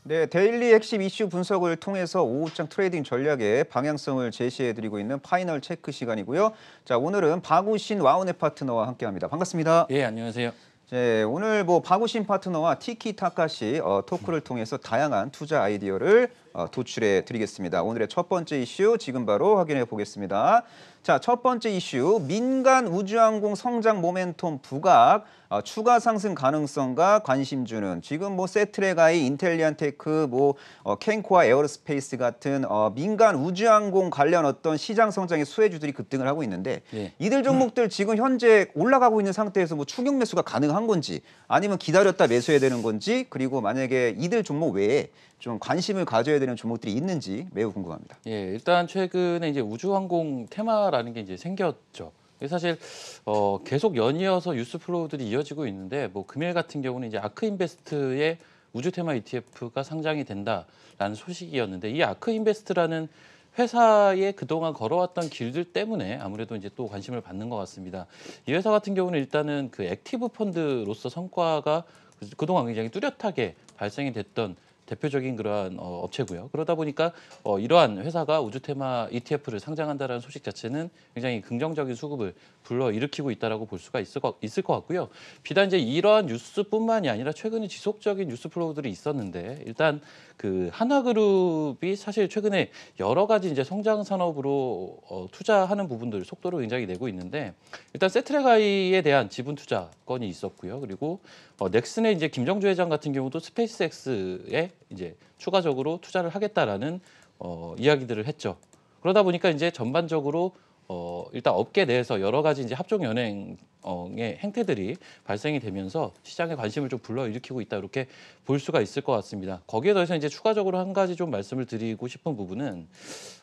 네, 데일리 핵심 이슈 분석을 통해서 오후장 트레이딩 전략의 방향성을 제시해드리고 있는 파이널 체크 시간이고요. 자, 오늘은 박우신 와우넷 파트너와 함께합니다. 반갑습니다. 예, 안녕하세요. 네, 오늘 박우신 파트너와 티키타카시 토크를 통해서 다양한 투자 아이디어를 도출해 드리겠습니다. 오늘의 첫 번째 이슈 지금 바로 확인해 보겠습니다. 자, 첫 번째 이슈 민간 우주항공 성장 모멘텀 부각, 추가 상승 가능성과 관심 주는 지금 세트레가이, 인텔리안테크, 캔코아 에어로스페이스 같은 민간 우주항공 관련 어떤 시장 성장의 수혜주들이 급등을 하고 있는데 예. 이들 종목들 지금 현재 올라가고 있는 상태에서 추격 매수가 가능한 건지 아니면 기다렸다 매수해야 되는 건지 그리고 만약에 이들 종목 외에 좀 관심을 가져야 되는 종목들이 있는지 매우 궁금합니다. 예, 일단 최근에 이제 우주항공 테마라는 게 이제 생겼죠. 사실 계속 연이어서 뉴스 플로우들이 이어지고 있는데 금일 같은 경우는 이제 아크인베스트의 우주 테마 ETF가 상장이 된다라는 소식이었는데 이 아크인베스트라는 회사에 그동안 걸어왔던 길들 때문에 아무래도 이제 또 관심을 받는 것 같습니다. 이 회사 같은 경우는 일단은 그 액티브 펀드로서 성과가 그동안 굉장히 뚜렷하게 발생이 됐던 대표적인 그러한 업체고요. 그러다 보니까 이러한 회사가 우주 테마 ETF를 상장한다는 소식 자체는 굉장히 긍정적인 수급을 불러일으키고 있다라고 볼 수가 있을 것 같고요. 비단 이제 이러한 뉴스뿐만이 아니라 최근에 지속적인 뉴스 플로우들이 있었는데 일단 그 한화그룹이 사실 최근에 여러 가지 이제 성장 산업으로 투자하는 부분들 속도를 굉장히 내고 있는데 일단 세트레가이에 대한 지분 투자 건이 있었고요. 그리고 넥슨의 이제 김정주 회장 같은 경우도 스페이스X에 이제 추가적으로 투자를 하겠다라는 이야기들을 했죠. 그러다 보니까 이제 전반적으로 일단 업계 내에서 여러 가지 이제 합종 연행의 행태들이 발생이 되면서 시장에 관심을 좀 불러일으키고 있다 이렇게 볼 수가 있을 것 같습니다. 거기에 더해서 이제 추가적으로 한 가지 좀 말씀을 드리고 싶은 부분은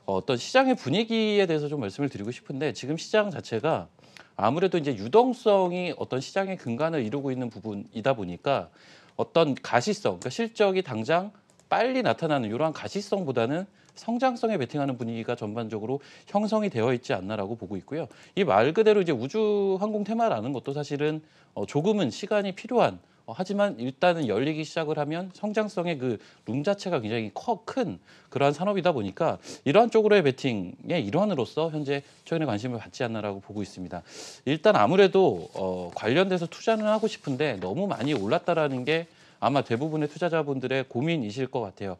어떤 시장의 분위기에 대해서 좀 말씀을 드리고 싶은데 지금 시장 자체가 아무래도 이제 유동성이 어떤 시장의 근간을 이루고 있는 부분이다 보니까 어떤 가시성, 그러니까 실적이 당장 빨리 나타나는 이러한 가시성보다는 성장성에 베팅하는 분위기가 전반적으로 형성이 되어 있지 않나라고 보고 있고요. 이 말 그대로 이제 우주 항공 테마라는 것도 사실은 조금은 시간이 필요한 하지만 일단은 열리기 시작을 하면 성장성의 그 룸 자체가 굉장히 큰 그러한 산업이다 보니까 이러한 쪽으로의 베팅의 일환으로서 현재 최근에 관심을 받지 않나라고 보고 있습니다. 일단 아무래도 관련돼서 투자는 하고 싶은데 너무 많이 올랐다라는 게 아마 대부분의 투자자분들의 고민이실 것 같아요.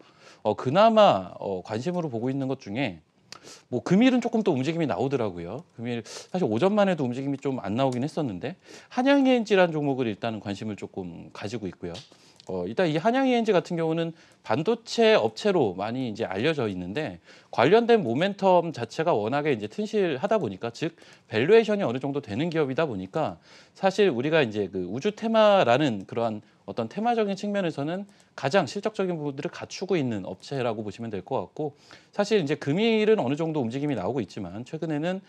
그나마 관심으로 보고 있는 것 중에 금일은 조금 또 움직임이 나오더라고요. 금일 사실 오전만 해도 움직임이 좀 안 나오긴 했었는데 한양ENG라는 종목을 일단은 관심을 조금 가지고 있고요. 일단 이 한양ENG 같은 경우는 반도체 업체로 많이 이제 알려져 있는데 관련된 모멘텀 자체가 워낙에 이제 튼실하다 보니까 즉 밸류에이션이 어느 정도 되는 기업이다 보니까 사실 우리가 이제 그 우주 테마라는 그러한 어떤 테마적인 측면에서는 가장 실적적인 부분들을 갖추고 있는 업체라고 보시면 될 것 같고 사실 이제 금일은 어느 정도 움직임이 나오고 있지만 최근에는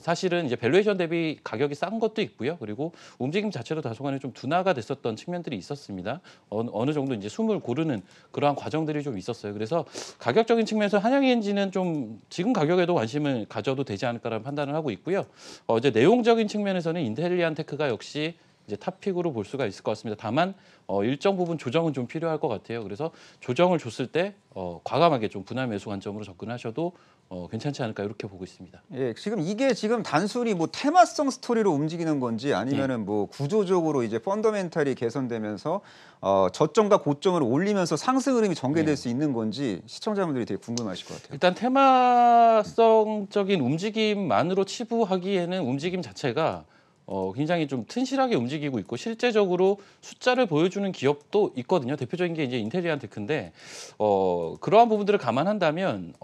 사실은 이제 밸류에이션 대비 가격이 싼 것도 있고요. 그리고 움직임 자체도 다소간에 좀 둔화가 됐었던 측면들이 있었습니다. 어느 정도 이제 숨을 고르는 그러한 과정들이 좀 있었어요. 그래서 가격적인 측면에서 한양ENG는 좀 지금 가격에도 관심을 가져도 되지 않을까라는 판단을 하고 있고요. 이제 내용적인 측면에서는 인텔리안테크가 역시 이제 탑픽으로 볼 수가 있을 것 같습니다. 다만 일정 부분 조정은 좀 필요할 것 같아요. 그래서 조정을 줬을 때 과감하게 좀 분할 매수 관점으로 접근하셔도 괜찮지 않을까 이렇게 보고 있습니다. 예, 이게 단순히 테마성 스토리로 움직이는 건지 아니면은 구조적으로 이제 펀더멘탈이 개선되면서 저점과 고점을 올리면서 상승 흐름이 전개될 수 있는 건지 시청자분들이 되게 궁금하실 것 같아요. 일단 테마성적인 움직임만으로 치부하기에는 움직임 자체가 굉장히 좀 튼실하게 움직이고 있고 실제적으로 숫자를 보여주는 기업도 있거든요. 대표적인 게 이제 인텔리안테크인데 그러한 부분들을 감안한다면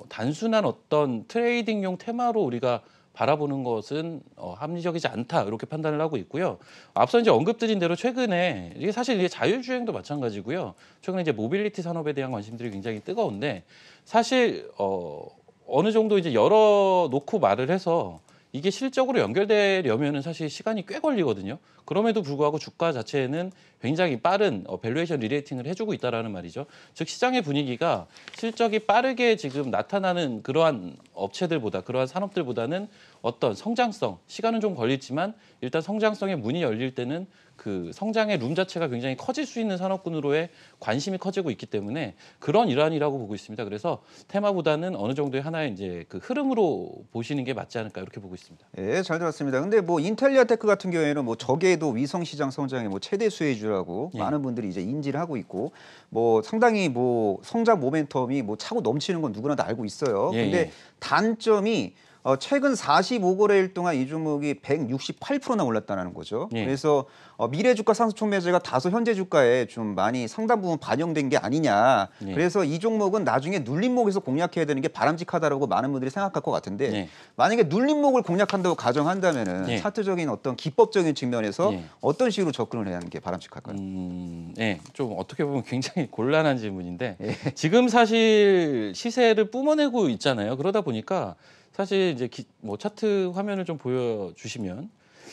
단순한 어떤 트레이딩용 테마로 우리가 바라보는 것은 합리적이지 않다 이렇게 판단을 하고 있고요. 앞서 이제 언급드린 대로 최근에 이게 사실 이게 자율주행도 마찬가지고요. 최근에 이제 모빌리티 산업에 대한 관심들이 굉장히 뜨거운데 사실 어느 정도 이제 열어놓고 말을 해서 이게 실적으로 연결되려면은 사실 시간이 꽤 걸리거든요. 그럼에도 불구하고 주가 자체는 굉장히 빠른 밸류에이션 리레이팅을 해주고 있다라는 말이죠. 즉 시장의 분위기가 실적이 빠르게 지금 나타나는 그러한 업체들보다 그러한 산업들보다는 어떤 성장성, 시간은 좀 걸리지만 일단 성장성의 문이 열릴 때는 그 성장의 룸 자체가 굉장히 커질 수 있는 산업군으로의 관심이 커지고 있기 때문에 그런 일환이라고 보고 있습니다. 그래서 테마보다는 어느 정도의 하나의 이제 그 흐름으로 보시는 게 맞지 않을까 이렇게 보고 있습니다. 예, 잘 들었습니다. 근데 뭐 인텔리아테크 같은 경우에는 뭐 저궤도 위성 시장 성장의 뭐 최대 수혜주라고 예. 많은 분들이 이제 인지를 하고 있고 뭐 상당히 뭐 성장 모멘텀이 뭐 차고 넘치는 건 누구나 다 알고 있어요. 예, 근데 예. 단점이 최근 45거래일 동안 이 종목이 168%나 올랐다는 거죠. 예. 그래서 미래 주가 상승 촉매제가 다소 현재 주가에 좀 많이 상당 부분 반영된 게 아니냐. 예. 그래서 이 종목은 나중에 눌림목에서 공략해야 되는 게 바람직하다라고 많은 분들이 생각할 것 같은데 예. 만약에 눌림목을 공략한다고 가정한다면은 예. 차트적인 어떤 기법적인 측면에서 예. 어떤 식으로 접근을 해야 하는 게 바람직할까요? 네, 좀 어떻게 보면 굉장히 곤란한 질문인데 지금 사실 시세를 뿜어내고 있잖아요. 그러다 보니까 사실 이제 뭐 차트 화면을 좀 보여주시면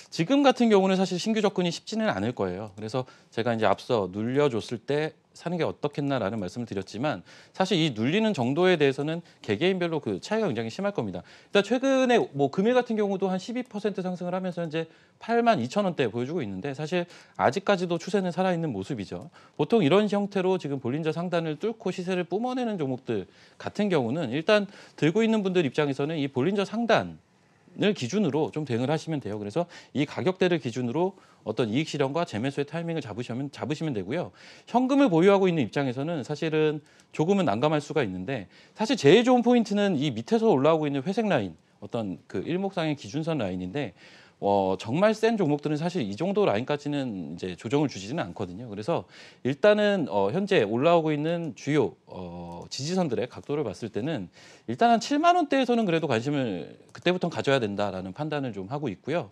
지금 같은 경우는 사실 신규 접근이 쉽지는 않을 거예요. 그래서 제가 이제 앞서 눌려줬을 때 사는 게 어떻겠나라는 말씀을 드렸지만 사실 이 눌리는 정도에 대해서는 개개인별로 그 차이가 굉장히 심할 겁니다. 일단 최근에 뭐 금일 같은 경우도 한 12% 상승을 하면서 현재 82,000원대 보여주고 있는데 사실 아직까지도 추세는 살아있는 모습이죠. 보통 이런 형태로 지금 볼린저 상단을 뚫고 시세를 뿜어내는 종목들 같은 경우는 일단 들고 있는 분들 입장에서는 이 볼린저 상단 을 기준으로 좀 대응을 하시면 돼요. 그래서 이 가격대를 기준으로 어떤 이익 실현과 재매수의 타이밍을 잡으시면 되고요. 현금을 보유하고 있는 입장에서는 사실은 조금은 난감할 수가 있는데 사실 제일 좋은 포인트는 이 밑에서 올라오고 있는 회색 라인, 어떤 그 일목상의 기준선 라인인데 정말 센 종목들은 사실 이 정도 라인까지는 이제 조정을 주지는 않거든요. 그래서 일단은 현재 올라오고 있는 주요 지지선들의 각도를 봤을 때는 일단 한 7만 원대에서는 그래도 관심을 그때부터 가져야 된다라는 판단을 좀 하고 있고요.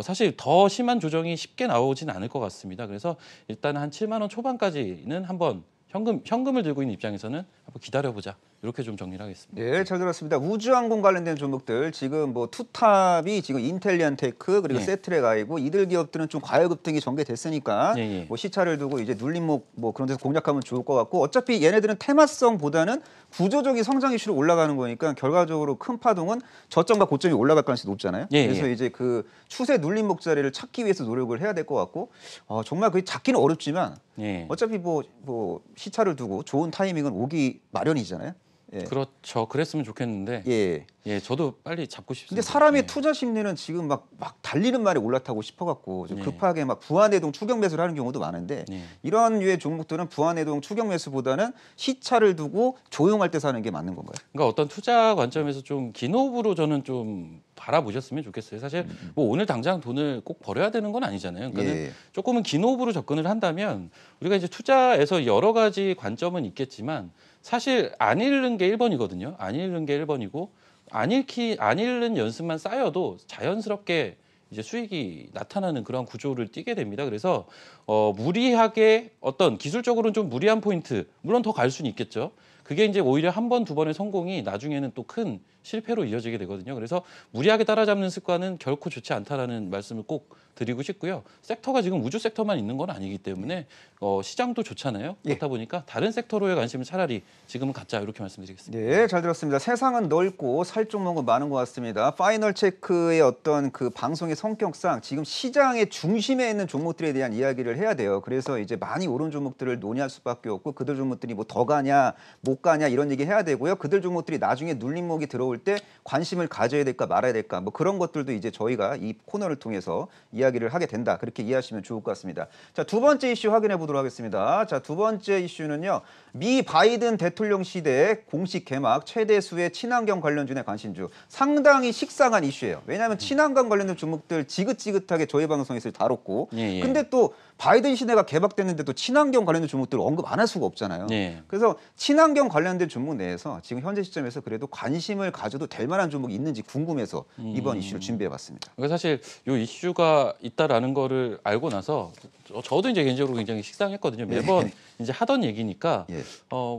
사실 더 심한 조정이 쉽게 나오진 않을 것 같습니다. 그래서 일단 한 7만 원 초반까지는 한번 현금을 들고 있는 입장에서는 한번 기다려보자. 이렇게 좀 정리를 하겠습니다. 예, 잘 들었습니다. 우주항공 관련된 종목들 지금 뭐 투탑이 지금 인텔리안테크 그리고 예. 세트랙아이고 이들 기업들은 좀 과열급등이 전개됐으니까 예, 예. 뭐 시차를 두고 이제 눌림목 뭐 그런 데서 공략하면 좋을 것 같고 어차피 얘네들은 테마성보다는 구조적인 성장 이슈로 올라가는 거니까 결과적으로 큰 파동은 저점과 고점이 올라갈 가능성이 높잖아요. 예, 그래서 예. 이제 그 추세 눌림목 자리를 찾기 위해서 노력을 해야 될 것 같고 정말 그 찾기는 어렵지만 예. 어차피 뭐 시차를 두고 좋은 타이밍은 오기 마련이잖아요. 예. 그렇죠. 그랬으면 좋겠는데 예. 예, 저도 빨리 잡고 싶습니다. 근데 사람의 예. 투자 심리는 지금 막 달리는 말에 올라타고 싶어갖고 좀 네. 급하게 막 부안해동 추격 매수를 하는 경우도 많은데 네. 이런 류의 종목들은 부안해동 추격 매수보다는 시차를 두고 조용할 때 사는 게 맞는 건가요? 그러니까 어떤 투자 관점에서 좀 기노브로 저는 좀 바라보셨으면 좋겠어요. 사실 뭐 오늘 당장 돈을 꼭 벌어야 되는 건 아니잖아요. 그러니까 예. 조금은 기노브로 접근을 한다면 우리가 이제 투자에서 여러 가지 관점은 있겠지만 사실 안 잃는 게 1번이거든요. 안 잃는 게 1번이고 안 잃는 연습만 쌓여도 자연스럽게 이제 수익이 나타나는 그런 구조를 띠게 됩니다. 그래서 무리하게 어떤 기술적으로는 좀 무리한 포인트, 물론 더 갈 수는 있겠죠. 그게 이제 오히려 한 번, 두 번의 성공이 나중에는 또 큰 실패로 이어지게 되거든요. 그래서 무리하게 따라잡는 습관은 결코 좋지 않다라는 말씀을 꼭 드리고 싶고요. 섹터가 지금 우주 섹터만 있는 건 아니기 때문에 시장도 좋잖아요. 예. 그렇다 보니까 다른 섹터로의 관심을 차라리 지금은 갖자 이렇게 말씀드리겠습니다. 네, 잘 들었습니다. 세상은 넓고 살 종목은 많은 것 같습니다. 파이널 체크의 어떤 그 방송의 성격상 지금 시장의 중심에 있는 종목들에 대한 이야기를 해야 돼요. 그래서 이제 많이 오른 종목들을 논의할 수밖에 없고 그들 종목들이 뭐 더 가냐 못 가냐 이런 얘기 해야 되고요. 그들 종목들이 나중에 눌림목이 들어올 때 관심을 가져야 될까 말아야 될까 뭐 그런 것들도 이제 저희가 이 코너를 통해서 이야기를 하게 된다. 그렇게 이해하시면 좋을 것 같습니다. 자, 두 번째 이슈 확인해 보도록 하겠습니다. 자, 두 번째 이슈는요. 미 바이든 대통령 시대 공식 개막 최대 수의 친환경 관련주의 관심주. 상당히 식상한 이슈예요. 왜냐하면 친환경 관련된 종목들 지긋지긋하게 저희 방송에서 다뤘고 예, 예. 근데 또 바이든 시대가 개박됐는데도 친환경 관련된 종목들을 언급 안 할 수가 없잖아요. 예. 그래서 친환경 관련된 종목 내에서 지금 현재 시점에서 그래도 관심을 가져도 될 만한 종목이 있는지 궁금해서 이번 이슈를 준비해봤습니다. 그러니까 사실 이 이슈가 있다라는 거를 알고 나서 저도 이제 개인적으로 굉장히 식상했거든요. 매번 이제 하던 얘기니까 예.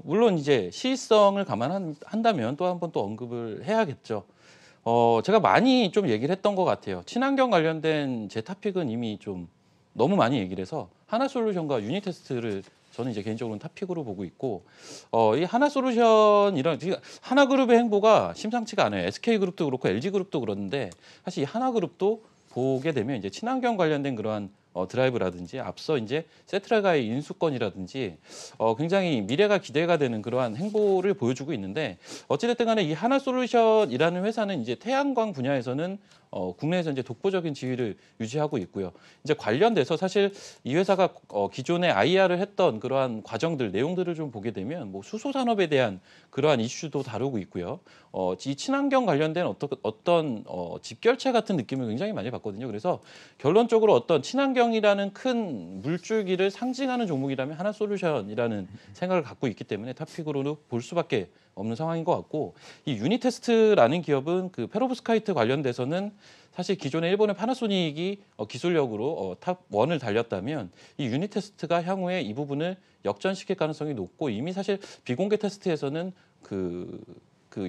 물론 이제 시의성을 감안한다면 또 한 번 또 언급을 해야겠죠. 제가 많이 좀 얘기를 했던 것 같아요. 친환경 관련된 제 토픽은 이미 좀 너무 많이 얘기를 해서 하나솔루션과 유니테스트를 저는 이제 개인적으로는 탑픽으로 보고 있고 이 하나솔루션이랑 하나그룹의 행보가 심상치가 않아요. SK그룹도 그렇고 LG그룹도 그렇는데 사실 이 하나그룹도 보게 되면 이제 친환경 관련된 그러한 드라이브라든지 앞서 이제 세트라가의 인수권이라든지 굉장히 미래가 기대가 되는 그러한 행보를 보여주고 있는데 어찌됐든 간에 이 하나솔루션이라는 회사는 이제 태양광 분야에서는 국내에서 이제 독보적인 지위를 유지하고 있고요. 이제 관련돼서 사실 이 회사가 기존에 IR을 했던 그러한 과정들 내용들을 좀 보게 되면 뭐 수소 산업에 대한 그러한 이슈도 다루고 있고요. 이 친환경 관련된 어떤 집결체 같은 느낌을 굉장히 많이 받거든요. 그래서 결론적으로 어떤 친환경이라는 큰 물줄기를 상징하는 종목이라면 하나솔루션이라는 생각을 갖고 있기 때문에 탑픽으로는 볼 수밖에 없는 상황인 것 같고 이 유니테스트라는 기업은 그 페로브스카이트 관련돼서는 사실 기존의 일본의 파나소닉이 기술력으로 탑 1을 달렸다면 이 유니테스트가 향후에 이 부분을 역전시킬 가능성이 높고 이미 사실 비공개 테스트에서는 그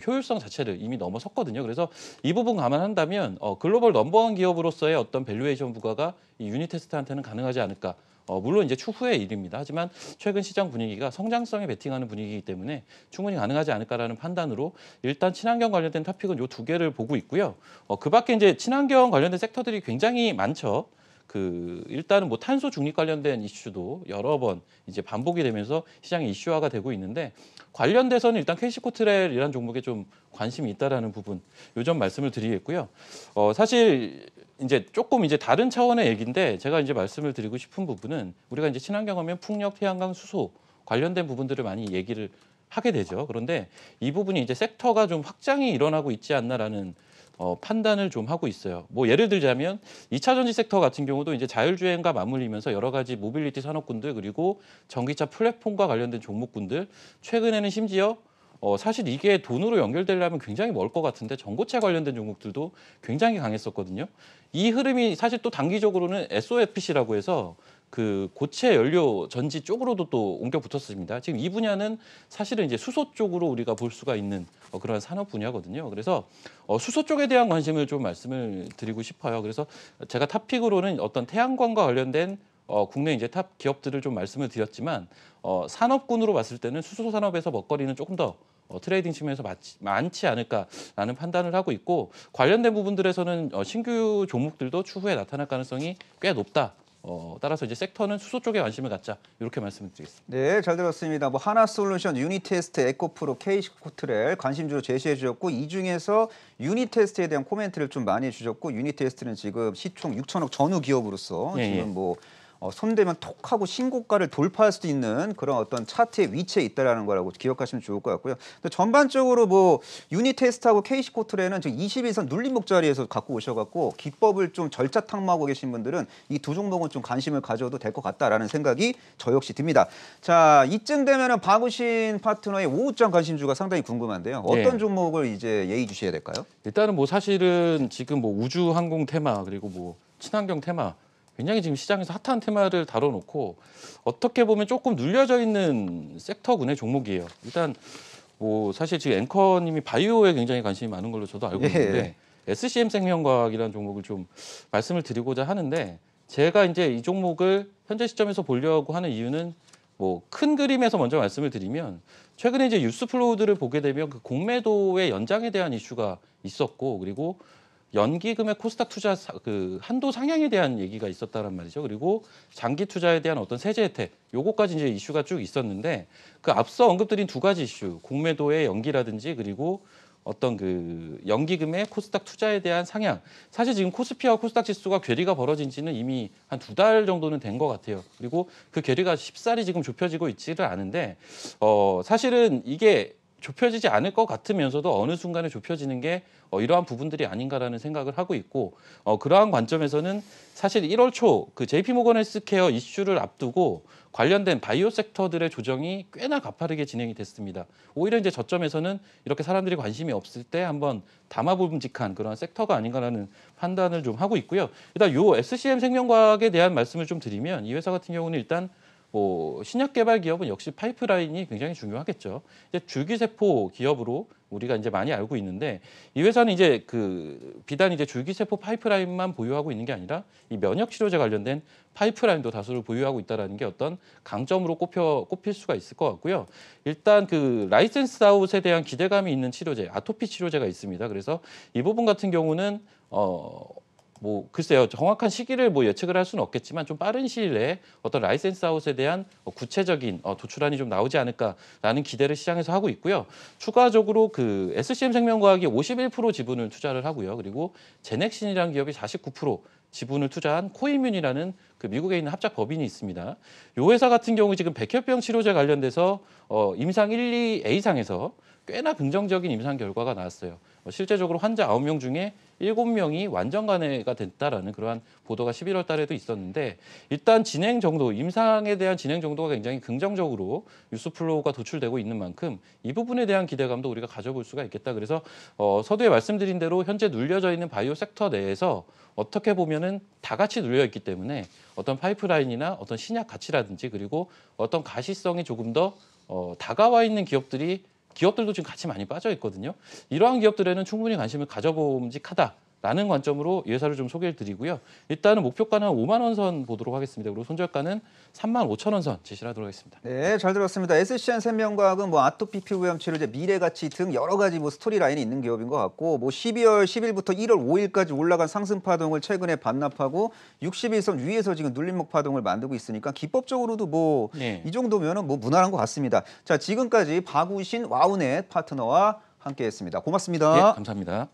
효율성 자체를 이미 넘어섰거든요. 그래서 이 부분 감안한다면 글로벌 넘버원 기업으로서의 어떤 밸류에이션 부과가 이 유니테스트한테는 가능하지 않을까. 물론 이제 추후의 일입니다. 하지만 최근 시장 분위기가 성장성에 베팅하는 분위기이기 때문에 충분히 가능하지 않을까라는 판단으로 일단 친환경 관련된 탑픽은 요 두 개를 보고 있고요. 그 밖에 이제 친환경 관련된 섹터들이 굉장히 많죠. 일단은 뭐 탄소 중립 관련된 이슈도 여러 번 이제 반복이 되면서 시장이 이슈화가 되고 있는데 관련돼서는 일단 캐시코트렐이라는 종목에 좀 관심이 있다라는 부분 요 점 말씀을 드리겠고요. 사실 이제 조금 이제 다른 차원의 얘기인데 제가 이제 말씀을 드리고 싶은 부분은 우리가 이제 친환경하면 풍력, 태양광, 수소 관련된 부분들을 많이 얘기를 하게 되죠. 그런데 이 부분이 이제 섹터가 좀 확장이 일어나고 있지 않나라는 판단을 좀 하고 있어요. 뭐 예를 들자면 2차 전지 섹터 같은 경우도 이제 자율주행과 맞물리면서 여러 가지 모빌리티 산업군들 그리고 전기차 플랫폼과 관련된 종목군들 최근에는 심지어 사실 이게 돈으로 연결되려면 굉장히 멀 것 같은데 전고체 관련된 종목들도 굉장히 강했었거든요. 이 흐름이 사실 또 단기적으로는 SOFC라고 해서 그 고체 연료 전지 쪽으로도 또 옮겨 붙었습니다. 지금 이 분야는 사실은 이제 수소 쪽으로 우리가 볼 수가 있는 그런 산업 분야거든요. 그래서 수소 쪽에 대한 관심을 좀 말씀을 드리고 싶어요. 그래서 제가 탑픽으로는 어떤 태양광과 관련된 국내 이제 탑 기업들을 좀 말씀을 드렸지만 산업군으로 봤을 때는 수소 산업에서 먹거리는 조금 더 트레이딩 측면에서 많지 않을까라는 판단을 하고 있고 관련된 부분들에서는 신규 종목들도 추후에 나타날 가능성이 꽤 높다. 따라서 이제 섹터는 수소 쪽에 관심을 갖자 이렇게 말씀을 드리겠습니다. 네, 잘 들었습니다. 뭐 하나솔루션, 유니테스트, 에코프로, KC코트렐 관심주로 제시해 주셨고 이 중에서 유니테스트에 대한 코멘트를 좀 많이 해주셨고 유니테스트는 지금 시총 6천억 전후 기업으로서 예, 지금 예. 뭐 손대면 톡 하고 신고가를 돌파할 수도 있는 그런 어떤 차트의 위치에 있다라는 거라고 기억하시면 좋을 것 같고요. 근데 전반적으로 뭐 유니테스트하고 KC코트렐은 지금 21선 눌림목 자리에서 갖고 오셔갖고 기법을 좀 절차 탐구하고 계신 분들은 이 두 종목은 좀 관심을 가져도 될 것 같다라는 생각이 저 역시 듭니다. 자, 이쯤 되면은 박우신 파트너의 오후장 관심주가 상당히 궁금한데요. 어떤 예. 종목을 이제 예의 주셔야 될까요? 일단은 뭐 사실은 지금 뭐 우주 항공 테마 그리고 뭐 친환경 테마 굉장히 지금 시장에서 핫한 테마를 다뤄놓고 어떻게 보면 조금 눌려져 있는 섹터군의 종목이에요. 일단 뭐 사실 지금 앵커님이 바이오에 굉장히 관심이 많은 걸로 저도 알고 예. 있는데 SCM 생명과학이라는 종목을 좀 말씀을 드리고자 하는데 제가 이제 이 종목을 현재 시점에서 보려고 하는 이유는 뭐 큰 그림에서 먼저 말씀을 드리면 최근에 이제 뉴스 플로우들을 보게 되면 그 공매도의 연장에 대한 이슈가 있었고 그리고 연기금의 코스닥 투자 그 한도 상향에 대한 얘기가 있었다란 말이죠. 그리고 장기 투자에 대한 어떤 세제 혜택 요거까지 이제 이슈가 쭉 있었는데 그 앞서 언급드린 두 가지 이슈 공매도의 연기라든지 그리고 어떤 그 연기금의 코스닥 투자에 대한 상향 사실 지금 코스피와 코스닥 지수가 괴리가 벌어진 지는 이미 한 2달 정도는 된 것 같아요. 그리고 그 괴리가 쉽사리 지금 좁혀지고 있지를 않은데 사실은 이게 좁혀지지 않을 것 같으면서도 어느 순간에 좁혀지는 게 이러한 부분들이 아닌가라는 생각을 하고 있고 그러한 관점에서는 사실 1월 초 그 JP모건 헬스케어 이슈를 앞두고 관련된 바이오 섹터들의 조정이 꽤나 가파르게 진행이 됐습니다. 오히려 이제 저점에서는 이렇게 사람들이 관심이 없을 때 한번 담아봄직한 그런 섹터가 아닌가라는 판단을 좀 하고 있고요. 일단 요 SCM 생명과학에 대한 말씀을 좀 드리면 이 회사 같은 경우는 일단 뭐 신약 개발 기업은 역시 파이프라인이 굉장히 중요하겠죠. 이제 줄기세포 기업으로 우리가 이제 많이 알고 있는데 이 회사는 이제 그 비단 이제 줄기세포 파이프라인만 보유하고 있는 게 아니라 이 면역 치료제 관련된 파이프라인도 다수를 보유하고 있다라는 게 어떤 강점으로 꼽힐 수가 있을 것 같고요. 일단 그 라이센스 아웃에 대한 기대감이 있는 치료제, 아토피 치료제가 있습니다. 그래서 이 부분 같은 경우는 뭐 글쎄요, 정확한 시기를 뭐 예측을 할 수는 없겠지만 좀 빠른 시일 내에 어떤 라이센스 아웃에 대한 구체적인 도출안이 좀 나오지 않을까라는 기대를 시장에서 하고 있고요. 추가적으로 그 SCM 생명과학이 51% 지분을 투자를 하고요. 그리고 제넥신이라는 기업이 49% 지분을 투자한 코이뮨이라는 그 미국에 있는 합작 법인이 있습니다. 이 회사 같은 경우 지금 백혈병 치료제 관련돼서 임상 1, 2A상에서 꽤나 긍정적인 임상 결과가 나왔어요. 실제적으로 환자 9명 중에 7명이 완전 간회가 됐다라는 그러한 보도가 11월 달에도 있었는데 일단 진행 정도, 임상에 대한 진행 정도가 굉장히 긍정적으로 뉴스 플로우가 도출되고 있는 만큼 이 부분에 대한 기대감도 우리가 가져볼 수가 있겠다. 그래서 서두에 말씀드린 대로 현재 눌려져 있는 바이오 섹터 내에서 어떻게 보면은 다 같이 눌려 있기 때문에 어떤 파이프라인이나 어떤 신약 가치라든지 그리고 어떤 가시성이 조금 더 다가와 있는 기업들도 지금 같이 많이 빠져 있거든요. 이러한 기업들에는 충분히 관심을 가져봄직하다라는 관점으로 이 회사를 좀 소개를 드리고요. 일단은 목표가는 5만 원 선 보도록 하겠습니다. 그리고 손절가는 3만 5천 원 선 제시를 하도록 하겠습니다. 네, 잘 들었습니다. SCN 생명과학은 뭐 아토피 피부염 치료제, 미래가치 등 여러 가지 뭐 스토리 라인이 있는 기업인 것 같고, 뭐 12월 10일부터 1월 5일까지 올라간 상승 파동을 최근에 반납하고 60일선 위에서 지금 눌림목 파동을 만들고 있으니까 기법적으로도 뭐 이 정도면은 뭐 무난한 것 같습니다. 자, 지금까지 박우신 와우넷 파트너와 함께했습니다. 고맙습니다. 예, 감사합니다.